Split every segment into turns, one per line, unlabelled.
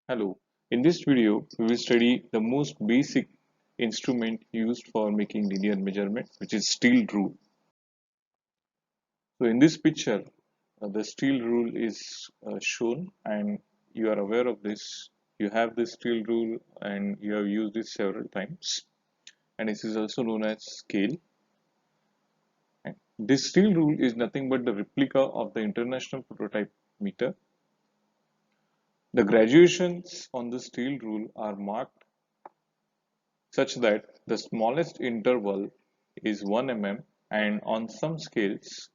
Hello, in this video we will study the most basic instrument used for making linear measurement, which is steel rule. So in this picture the steel rule is shown, and you are aware of this. You have this steel rule and you have used it several times, and this is also known as scale. And this steel rule is nothing but the replica of the international prototype meter. The graduations on the steel rule are marked such that the smallest interval is 1 mm, and on some scales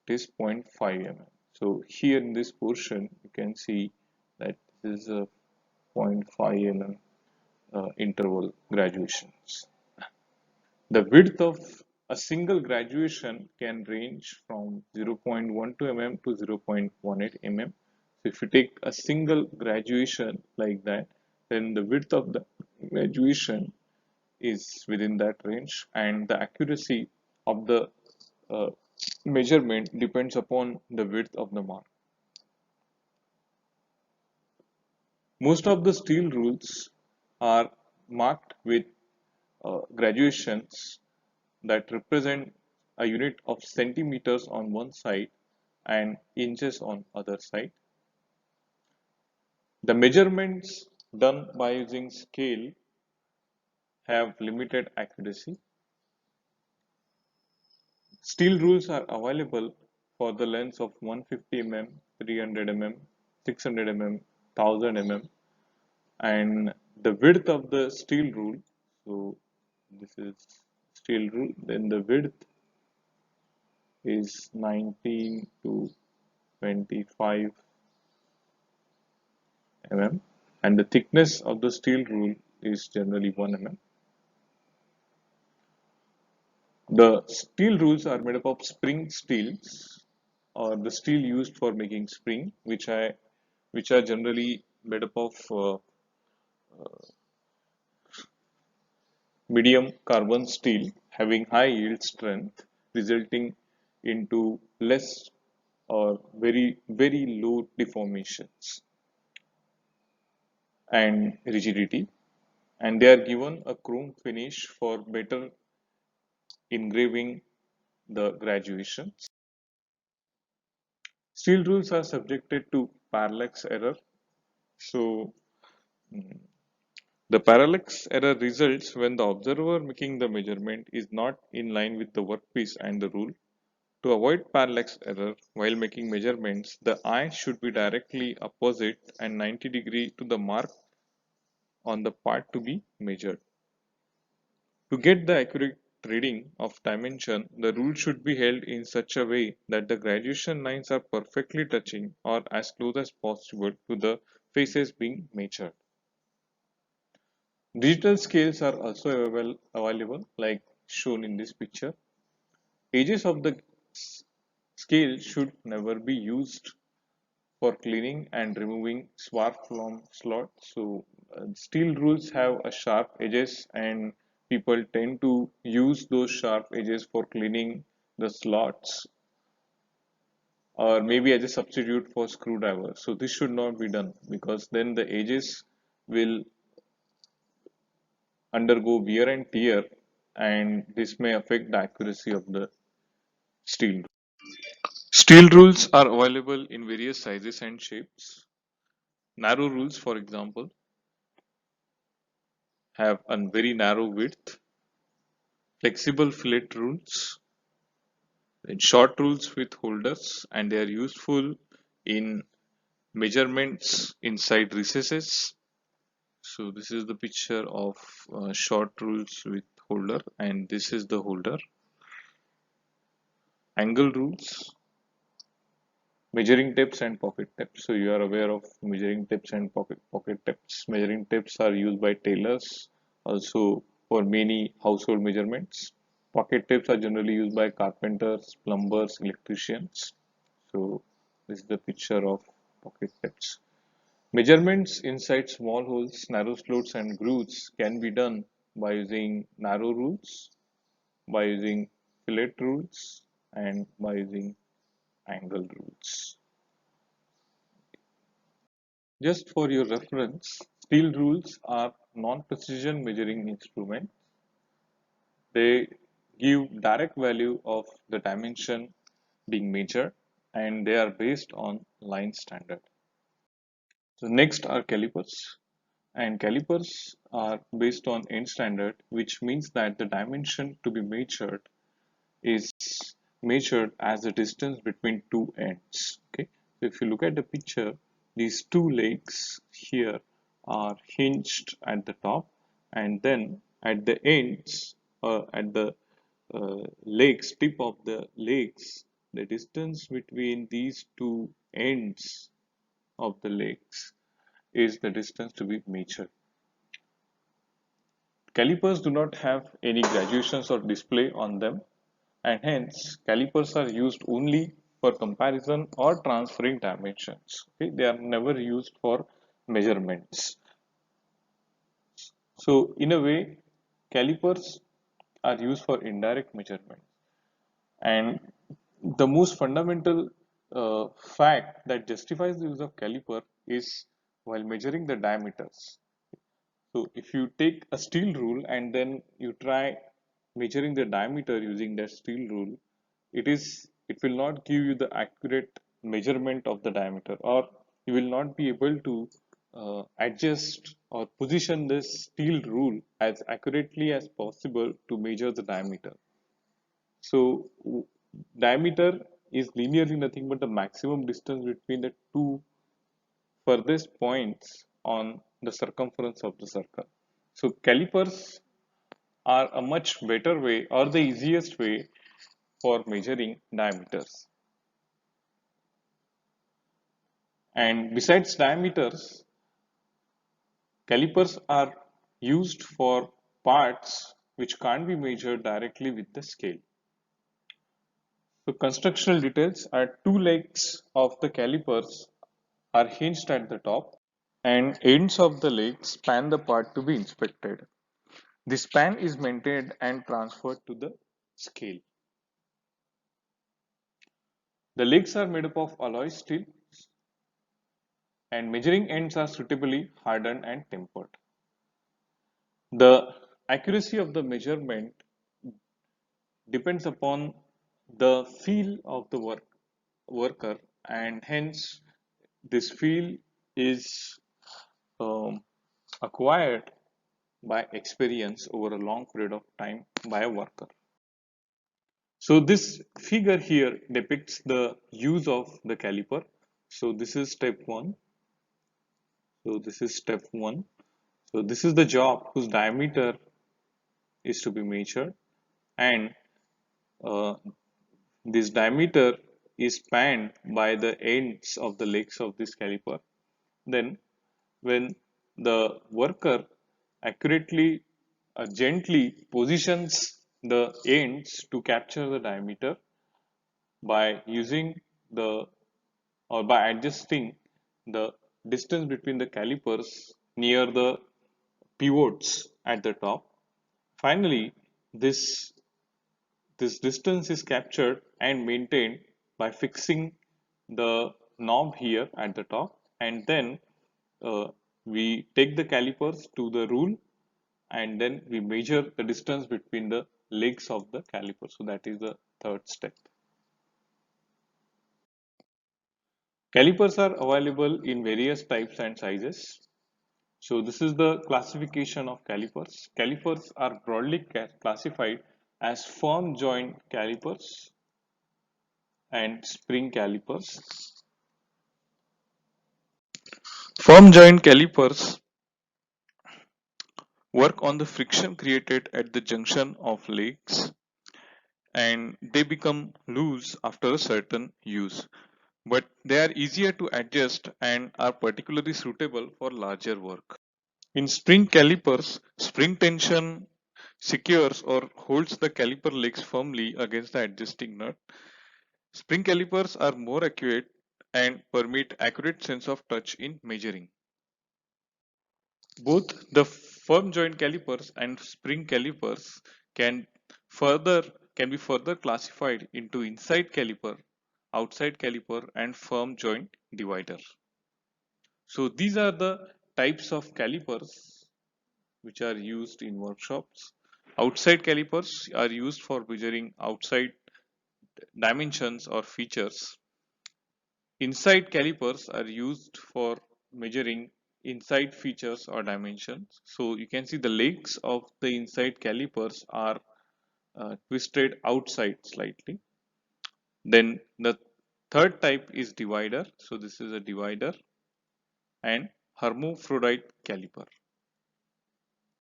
it is 0.5 mm. So here in this portion you can see that this is a 0.5 mm interval graduations. The width of a single graduation can range from 0.12 mm to 0.18 mm. So if you take a single graduation like that, then the width of the graduation is within that range, and the accuracy of the uh, measurement depends upon the width of the mark. Most of the steel rules are marked with graduations that represent a unit of centimeters on one side and inches on other side. The measurements done by using scale have limited accuracy. Steel rules are available for the lengths of 150 mm, 300 mm, 600 mm, 1000 mm, and the width of the steel rule. So this is steel rule. Then the width is 19 to 25 mm, and the thickness of the steel rule is generally 1 mm. The steel rules are made up of spring steels, or the steel used for making spring, which are generally made up of medium carbon steel having high yield strength, resulting into less or very low deformations and rigidity, and they are given a chrome finish for better engraving the graduations. Steel rules are subjected to parallax error. So the parallax error results when the observer making the measurement is not in line with the workpiece and the rule. To avoid parallax error while making measurements, the eye should be directly opposite and 90° to the mark on the part to be measured. To get the accurate reading of dimension, the rule should be held in such a way that the graduation lines are perfectly touching or as close as possible to the faces being measured. Digital scales are also available, like shown in this picture. Edges of the scale should never be used for cleaning and removing swarf from slots. So steel rules have a sharp edges, and people tend to use those sharp edges for cleaning the slots, or maybe as a substitute for screwdriver. So this should not be done, because then the edges will undergo wear and tear, and this may affect the accuracy of the steel. Steel rules are available in various sizes and shapes. Narrow rules, for example, have a very narrow width. Flexible fillet rules, and short rules with holders, and they are useful in measurements inside recesses. So this is the picture of short rules with holder, and this is the holder. Angle rules, measuring tips and pocket tips. So you are aware of measuring tips and pocket tips. Measuring tips are used by tailors also for many household measurements. Pocket tips are generally used by carpenters, plumbers, electricians. So this is the picture of pocket tips. Measurements inside small holes, narrow slots and grooves can be done by using narrow rules, by using fillet rules, and by using angle rules. Just for your reference, steel rules are non-precision measuring instruments. They give direct value of the dimension being measured and they are based on line standard. So next are calipers, and calipers are based on end standard, which means that the dimension to be measured is measured as the distance between two ends. Okay, so if you look at the picture, these two legs here are hinged at the top, and then at the ends, at the legs, tip of the legs, the distance between these two ends of the legs is the distance to be measured. Calipers do not have any graduations or display on them, and hence calipers are used only for comparison or transferring dimensions. Okay? They are never used for measurements. So in a way, calipers are used for indirect measurement. And the most fundamental fact that justifies the use of caliper is while measuring the diameters. So if you take a steel rule and then you try measuring the diameter using that steel rule, it will not give you the accurate measurement of the diameter, or you will not be able to adjust or position this steel rule as accurately as possible to measure the diameter. So diameter is linearly nothing but the maximum distance between the two furthest points on the circumference of the circle. So calipers are a much better way or the easiest way for measuring diameters. And besides diameters, calipers are used for parts which can't be measured directly with the scale. So constructional details are two legs of the calipers are hinged at the top and ends of the legs span the part to be inspected. The span is maintained and transferred to the scale. The legs are made up of alloy steel and measuring ends are suitably hardened and tempered. The accuracy of the measurement depends upon the feel of the worker, and hence this feel is um, acquired by experience over a long period of time by a worker. So this figure here depicts the use of the caliper. So this is step 1. So this is step 1. So this is the job whose diameter is to be measured, and uh, this diameter is spanned by the ends of the legs of this caliper. Then when the worker accurately gently positions the ends to capture the diameter by using the or by adjusting the distance between the calipers near the pivots at the top. Finally, this distance is captured and maintained by fixing the knob here at the top, and then uh, we take the calipers to the rule and then we measure the distance between the legs of the caliper. So that is the third step. Calipers are available in various types and sizes. So this is the classification of calipers. Calipers are broadly classified as firm joint calipers and spring calipers. Firm joint calipers work on the friction created at the junction of legs, and they become loose after a certain use, but they are easier to adjust and are particularly suitable for larger work. In spring calipers, spring tension secures or holds the caliper legs firmly against the adjusting nut. Spring calipers are more accurate and permit accurate sense of touch in measuring. Both the firm joint calipers and spring calipers can further can be further classified into inside caliper, outside caliper, and firm joint divider. So these are the types of calipers which are used in workshops. Outside calipers are used for measuring outside dimensions or features. Inside calipers are used for measuring inside features or dimensions. So you can see the legs of the inside calipers are twisted outside slightly. Then the third type is divider. So this is a divider and hermaphrodite caliper.